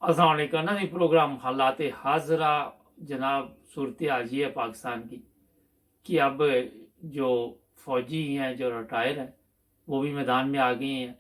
अस्सलाम वालेकुम। ना ये प्रोग्राम हालात हाजरा जनाब सूरत आज ये है पाकिस्तान की कि अब जो फौजी हैं जो रिटायर हैं वो भी मैदान में आ गए हैं।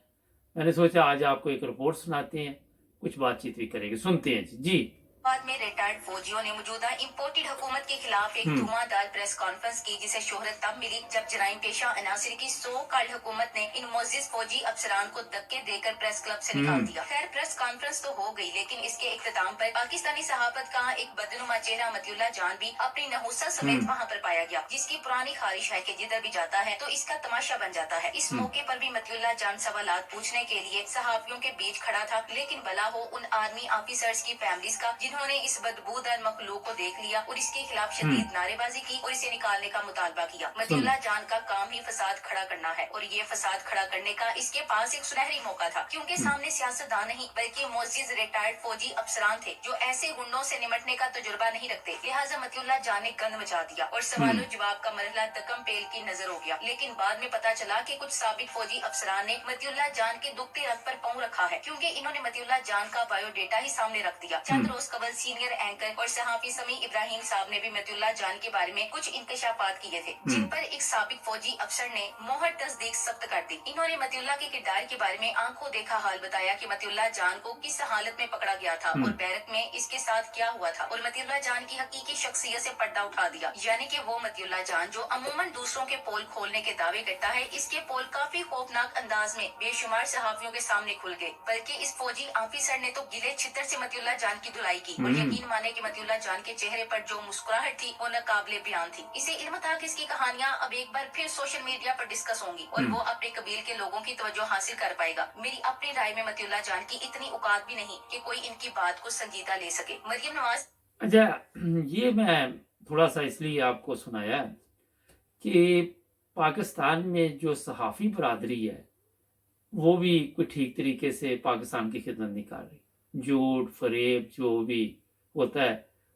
मैंने सोचा आज आपको एक रिपोर्ट सुनाते हैं, कुछ बातचीत भी करेंगे। सुनते हैं जी। बाद में रिटायर्ड फौजियों ने मौजूदा इम्पोर्टेड हुकूमत के खिलाफ एक धुआंधार प्रेस कॉन्फ्रेंस की, जिसे शोहरत तब मिली जब जराइम पेशा अनासिर की सो कॉल्ड हुकूमत ने इन मोअज़्ज़िज़ फौजी अफसरान को धक्के देकर प्रेस क्लब से निकाल दिया। खैर, प्रेस कॉन्फ्रेंस तो हो गई, लेकिन इसके इख्तिताम पर पाकिस्तानी सहाफत का एक बदनुमा चेहरा मतियुल्लाह जान भी अपनी नहुसत समेत वहाँ पर पाया गया, जिसकी पुरानी ख्वाहिश है कि जिधर भी जाता है तो इसका तमाशा बन जाता है। इस मौके पर भी मतियुल्लाह जान सवालात पूछने के लिए सहाफियों के बीच खड़ा था, लेकिन भला हो उन आर्मी ऑफिसर्स की फैमिलीज का जिन्होंने इस बदबूदार मखलूक को देख लिया और इसके खिलाफ शदीद नारेबाजी की और इसे निकालने का मुतालबा किया। मतियुल्लाह जान का काम ही फसाद खड़ा करना है, और ये फसाद खड़ा करने का इसके पास एक सुनहरी मौका था, क्योंकि सामने सियासतदान नहीं बल्कि मोअज़्ज़िज़ रिटायर्ड फौजी अफसरान थे जो ऐसे गुंडों से निमटने का तजुर्बा नहीं रखते। लिहाजा मतियुल्लाह जान ने गंद मचा दिया और सवालों जवाब का मरहला दकम पेल की नजर हो गया। लेकिन बाद में पता चला कि कुछ साबिक फौजी अफसरान ने मतियुल्लाह जान के दुखते रथ पर पांव रखा है, क्योंकि इन्होंने मतियुल्लाह जान का बायोडेटा ही सामने रख दिया। चंद रोज कबल सीनियर एंकर और सहाफी समी इब्राहिम साहब ने भी मतियुल्लाह जान के बारे में कुछ इंकशाफात किए थे, जिन पर एक साबिक फौजी अफसर ने मोहर तस्दीक सख्त कर दी। इन्होंने मतियुल्लाह के किरदार के बारे में आंखों देखा हाल बताया कि मतियुल्लाह जान को किस हालत में पकड़ा गया था और बैरक में इसके साथ क्या हुआ था, और मतियुल्लाह जान की हकीकी शख्सियत से पर्दा उठा दिया। यानी कि वो मतियुल्लाह जान जो अमूमन दूसरों के पोल खोलने के दावे करता है, इसके पोल काफी खौफनाक अंदाज में बेशुमार सहाफियों के सामने खुल गए। बल्कि इस फौजी ऑफिसर ने तो गिले छितर से मतियुल्लाह जान की धुलाई की, और यकीन माने कि मतियुल्लाह जान के चेहरे पर जो मुस्कुराहट थी वो नाकाबिले बयान थी। इसे इल्म था कि इसकी कहानियां अब एक बार फिर सोशल मीडिया पर डिस्कस होंगी और वो अपने कबील के लोगों की तवज्जो हासिल कर पाएगा। मेरी अपनी राय में मतियुल्लाह जान की इतनी औकात भी नहीं कि कोई इनकी बात को संजीदा ले सके। मरियम नवाज। अच्छा, ये मैं थोड़ा सा इसलिए आपको सुनाया कि पाकिस्तान में जो सहाफ़ी बरादरी है वो भी कोई ठीक तरीके से पाकिस्तान की खिदमत नहीं कर रही। झूठ फरेब जो भी होता है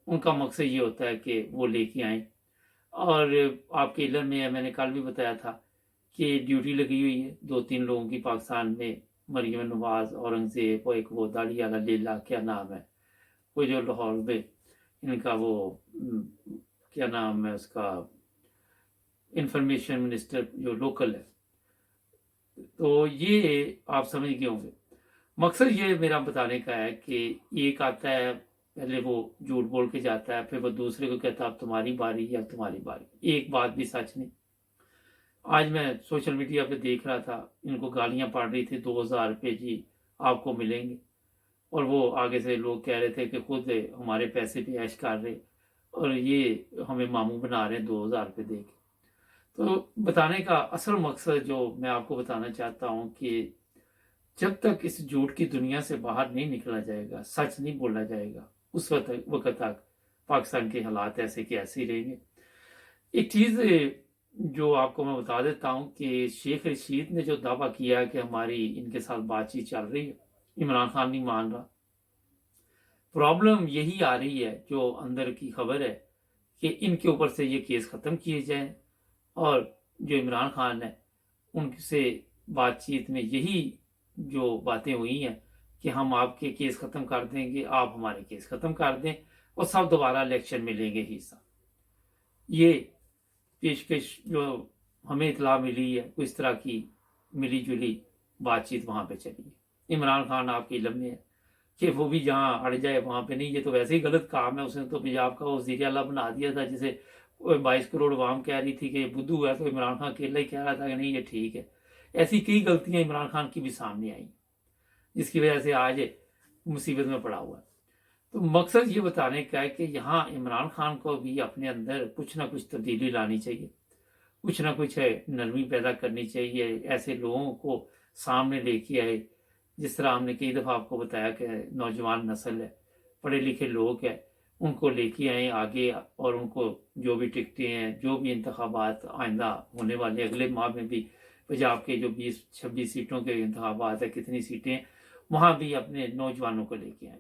उनका मकसद ये होता है कि वो लेके आए। और आपके इल्म में है, मैंने कल भी बताया था कि ड्यूटी लगी हुई है 2-3 लोगों की पाकिस्तान में, मरियम नवाज, औरंगजेब और एक वो दाढ़ी वाला लेला, क्या नाम है वो जो लाहौर में इनका वो क्या नाम है उसका, इंफॉर्मेशन मिनिस्टर जो लोकल है। तो ये आप समझ गए होंगे। मकसद ये मेरा बताने का है कि एक आता है, पहले वो झूठ बोल के जाता है, फिर वो दूसरे को कहता है अब तुम्हारी बारी या तुम्हारी बारी। एक बात भी सच नहीं। आज मैं सोशल मीडिया पे देख रहा था, इनको गालियां पड़ रही थी 2000 रुपये जी आपको मिलेंगे, और वो आगे से लोग कह रहे थे कि खुद हमारे पैसे पे ऐश कर रहे और ये हमें मामू बना रहे हैं 2000 रुपये दे के। तो बताने का असल मकसद जो मैं आपको बताना चाहता हूँ कि जब तक इस झूठ की दुनिया से बाहर नहीं निकला जाएगा, सच नहीं बोला जाएगा, उस वक्त तक पाकिस्तान के हालात ऐसे के ऐसे ही रहेंगे। एक चीज़ जो आपको मैं बता देता हूँ कि शेख रशीद ने जो दावा किया कि हमारी इनके साथ बातचीत चल रही है, इमरान खान नहीं मान रहा। प्रॉब्लम यही आ रही है, जो अंदर की खबर है कि इनके ऊपर से ये केस ख़त्म किए जाएं, और जो इमरान खान है उनसे बातचीत में यही जो बातें हुई हैं कि हम आपके केस ख़त्म कर देंगे, आप हमारे केस ख़त्म कर दें और सब दोबारा इलेक्शन में लेंगे हिस्सा। ये पेशकश जो हमें इतला मिली है, इस तरह की मिली जुली बातचीत वहाँ पे चली है। इमरान खान आपके इल्म में है कि वो भी जहाँ अड़ जाए वहाँ पे नहीं, ये तो वैसे ही गलत काम है। उसने तो पंजाब का वज़ीर आला बना दिया था, जिसे 22 करोड़ आवाम कह रही थी कि बुद्धू है, तो इमरान खान अकेला ही कह रहा था कि नहीं ये ठीक है। ऐसी कई गलतियां इमरान खान की भी सामने आई, जिसकी वजह से आज मुसीबत में पड़ा हुआ है। तो मकसद ये बताने का है कि यहाँ इमरान खान को भी अपने अंदर कुछ ना कुछ तब्दीली लानी चाहिए, कुछ ना कुछ नरमी पैदा करनी चाहिए, ऐसे लोगों को सामने लेके आए। जिस तरह हमने कई दफ़ा आपको बताया कि नौजवान नस्ल है, पढ़े लिखे लोग हैं, उनको लेके आए आगे, और उनको जो भी टिकटें हैं, जो भी इंतखाबात आइंदा होने वाले अगले माह में भी पंजाब के जो 20-26 सीटों के इंतखाबात है, कितनी सीटें, वहाँ भी अपने नौजवानों को लेके आए,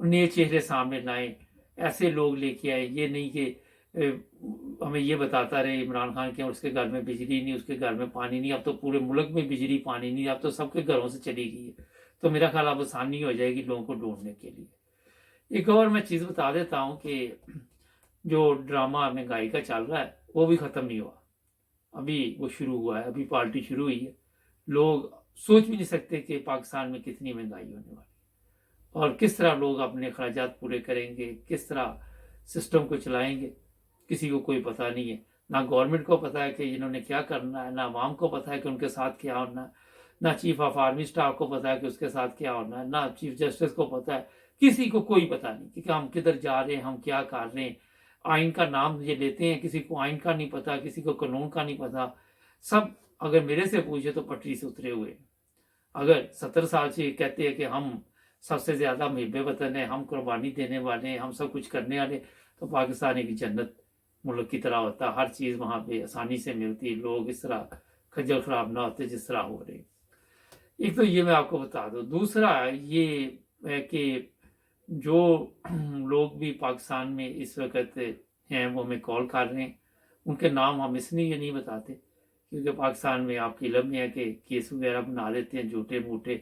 नए चेहरे सामने लाएं, ऐसे लोग लेके आए। ये नहीं कि हमें ये बताता रहे इमरान खान के उसके घर में बिजली नहीं, उसके घर में पानी नहीं। अब तो पूरे मुल्क में बिजली पानी नहीं, अब तो सबके घरों से चली गई है। तो मेरा ख्याल अब आसानी हो जाएगी लोगों को ढूंढने के लिए। एक और मैं चीज़ बता देता हूँ कि जो ड्रामा महंगाई का चल रहा है वो भी ख़त्म नहीं हुआ, अभी वो शुरू हुआ है, अभी पार्टी शुरू हुई है। लोग सोच भी नहीं सकते कि पाकिस्तान में कितनी महंगाई होने वाली और किस तरह लोग अपने अखराजात पूरे करेंगे, किस तरह सिस्टम को चलाएंगे, किसी को कोई पता नहीं है। ना गवर्नमेंट को पता है कि इन्होंने क्या करना है, ना आवाम को पता है कि उनके साथ क्या होना है, ना चीफ ऑफ आर्मी स्टाफ को पता है कि उसके साथ क्या होना है, ना चीफ जस्टिस को पता है, किसी को कोई पता नहीं कि हम किधर जा रहे हैं, हम क्या कर रहे हैं। आइन का नाम ये लेते हैं, किसी को आइन का नहीं पता, किसी को कानून का नहीं पता। सब अगर मेरे से पूछे तो पटरी से उतरे हुए। अगर 70 साल से कहते हैं कि हम सबसे ज्यादा मुहिब वतन है, हम कुर्बानी देने वाले हैं, हम सब कुछ करने वाले, तो पाकिस्तान एक जन्नत मुल्क की तरह होता, हर चीज वहां पे आसानी से मिलती, लोग इस तरह खज्जल खराब ना होते जिस तरह हो रहे। एक तो ये मैं आपको बता दूं। दूसरा ये है कि जो लोग भी पाकिस्तान में इस वक्त हैं वो हमें कॉल कर रहे हैं, उनके नाम हम इसलिए नहीं बताते क्योंकि पाकिस्तान में आपकी इलम में है कि केस वगैरह बना लेते हैं झूठे मूठे।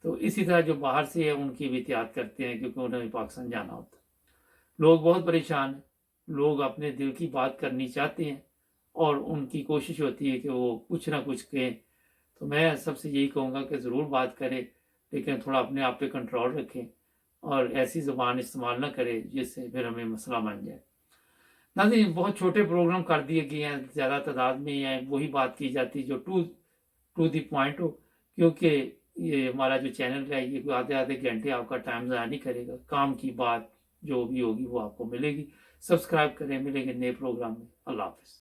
तो इसी तरह जो बाहर से है उनकी भी एहतियात करते हैं क्योंकि उन्हें पाकिस्तान जाना होता है। लोग बहुत परेशान हैं, लोग अपने दिल की बात करनी चाहते हैं और उनकी कोशिश होती है कि वो कुछ ना कुछ कहें। तो मैं सबसे यही कहूँगा कि ज़रूर बात करें, लेकिन थोड़ा अपने आप पे कंट्रोल रखें और ऐसी ज़ुबान इस्तेमाल ना करें जिससे फिर हमें मसला बन जाए। नाज़रीन, बहुत छोटे प्रोग्राम कर दिए गए हैं, ज़्यादा तादाद में है वही बात की जाती जो टू दी पॉइंट हो, क्योंकि ये हमारा जो चैनल है ये आधे आधे घंटे आपका टाइम ज़ाया नहीं करेगा। काम की बात जो भी होगी वो आपको मिलेगी। सब्सक्राइब करें, मिलेंगे नए प्रोग्राम में। अल्लाह हाफ़िज़।